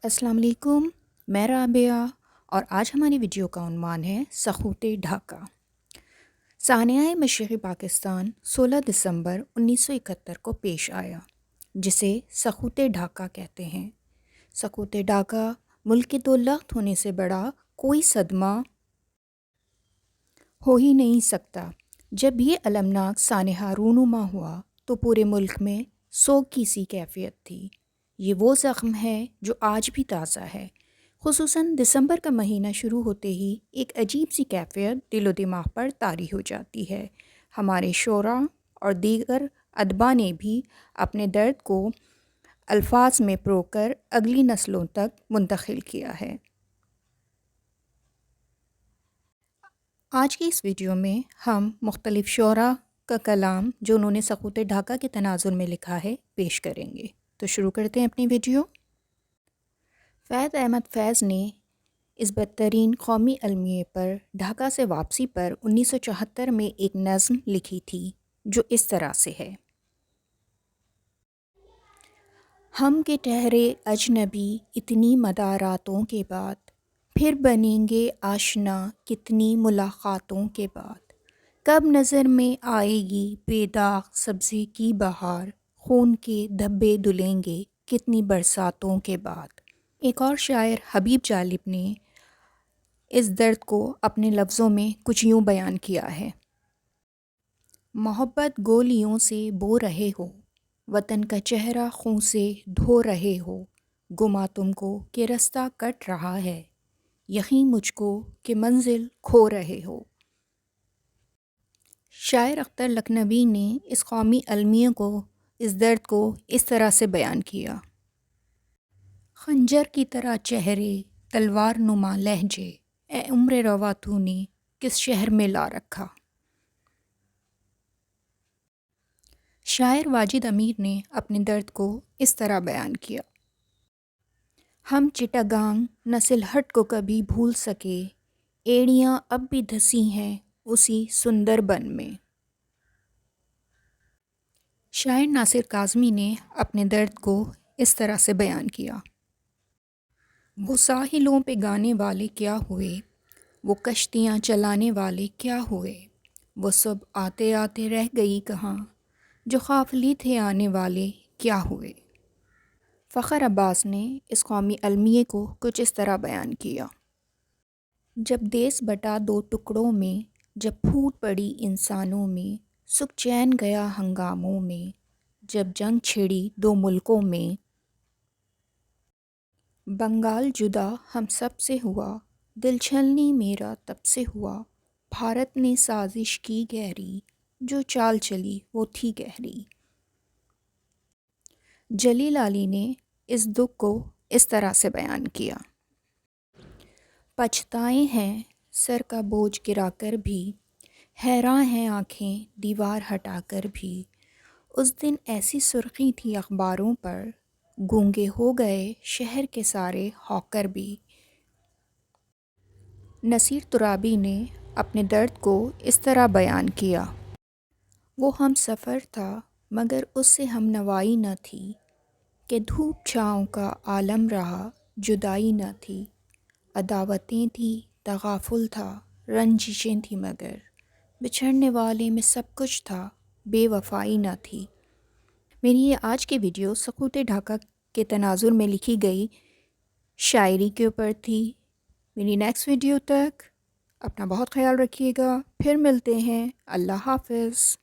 السلام علیکم، میں رابعہ اور آج ہماری ویڈیو کا عنوان ہے سقوط ڈھاکہ۔ سانحۂ مشرقی پاکستان 16 دسمبر 1971 کو پیش آیا، جسے سقوط ڈھاکہ کہتے ہیں۔ سقوط ڈھاکہ ملک کے دو لخت ہونے سے بڑا کوئی صدمہ ہو ہی نہیں سکتا۔ جب یہ المناک سانحہ رونما ہوا تو پورے ملک میں سوگ کی سی کیفیت تھی۔ یہ وہ زخم ہے جو آج بھی تازہ ہے۔ خصوصاً دسمبر کا مہینہ شروع ہوتے ہی ایک عجیب سی کیفیت دل و دماغ پر طاری ہو جاتی ہے۔ ہمارے شعراء اور دیگر ادبا نے بھی اپنے درد کو الفاظ میں پرو کر اگلی نسلوں تک منتقل کیا ہے۔ آج کی اس ویڈیو میں ہم مختلف شعراء کا کلام جو انہوں نے سقوط ڈھاکہ کے تناظر میں لکھا ہے پیش کریں گے۔ تو شروع کرتے ہیں اپنی ویڈیو۔ فیض احمد فیض نے اس بدترین قومی المیے پر ڈھاکہ سے واپسی پر 1974 میں ایک نظم لکھی تھی جو اس طرح سے ہے۔ ہم کے ٹھہرے اجنبی اتنی مداراتوں کے بعد، پھر بنیں گے آشنا کتنی ملاقاتوں کے بعد۔ کب نظر میں آئے گی بے داغ سبزے کی بہار، خون کے دھبے دھلیں گے کتنی برساتوں کے بعد۔ ایک اور شاعر حبیب جالب نے اس درد کو اپنے لفظوں میں کچھ یوں بیان کیا ہے۔ محبت گولیوں سے بو رہے ہو، وطن کا چہرہ خون سے دھو رہے ہو، گما تم کو کہ رستہ کٹ رہا ہے، یقین مجھ کو کہ منزل کھو رہے ہو۔ شاعر اختر لکھنوی نے اس قومی المیے کو، اس درد کو اس طرح سے بیان کیا۔ خنجر کی طرح چہرے، تلوار نما لہجے، اے عمر رواں تو نے کس شہر میں لا رکھا۔ شاعر واجد امیر نے اپنے درد کو اس طرح بیان کیا۔ ہم چٹاگانگ نہ سلہٹ کو کبھی بھول سکے، ایڑیاں اب بھی دھسی ہیں اسی سندر بن میں۔ شاعر ناصر کاظمی نے اپنے درد کو اس طرح سے بیان کیا۔ وہ ساحلوں پہ گانے والے کیا ہوئے، وہ کشتیاں چلانے والے کیا ہوئے، وہ سب آتے آتے رہ گئی کہاں، جو قافلے تھے آنے والے کیا ہوئے۔ فخر عباس نے اس قومی المیے کو کچھ اس طرح بیان کیا۔ جب دیس بٹا دو ٹکڑوں میں، جب پھوٹ پڑی انسانوں میں، سکھ چین گیا ہنگاموں میں، جب جنگ چھڑی دو ملکوں میں۔ بنگال جدا ہم سب سے ہوا، دل چھلنی میرا تب سے ہوا، بھارت نے سازش کی گہری، جو چال چلی وہ تھی گہری۔ جلیل علی نے اس دکھ کو اس طرح سے بیان کیا۔ پچھتائے ہیں سر کا بوجھ گرا کر بھی، حیراں ہیں آنکھیں دیوار ہٹا کر بھی، اس دن ایسی سرخی تھی اخباروں پر، گونگے ہو گئے شہر کے سارے ہاکر بھی۔ نصیر ترابی نے اپنے درد کو اس طرح بیان کیا۔ وہ ہم سفر تھا مگر اس سے ہم نوائی نہ تھی، کہ دھوپ چھاؤں کا عالم رہا جدائی نہ تھی، عداوتیں تھیں تغافل تھا رنجشیں تھیں مگر، بچھڑنے والے میں سب کچھ تھا بے وفائی نہ تھی۔ میری یہ آج کی ویڈیو سقوط ڈھاکہ کے تناظر میں لکھی گئی شاعری کے اوپر تھی۔ میری نیکسٹ ویڈیو تک اپنا بہت خیال رکھیے گا، پھر ملتے ہیں، اللہ حافظ۔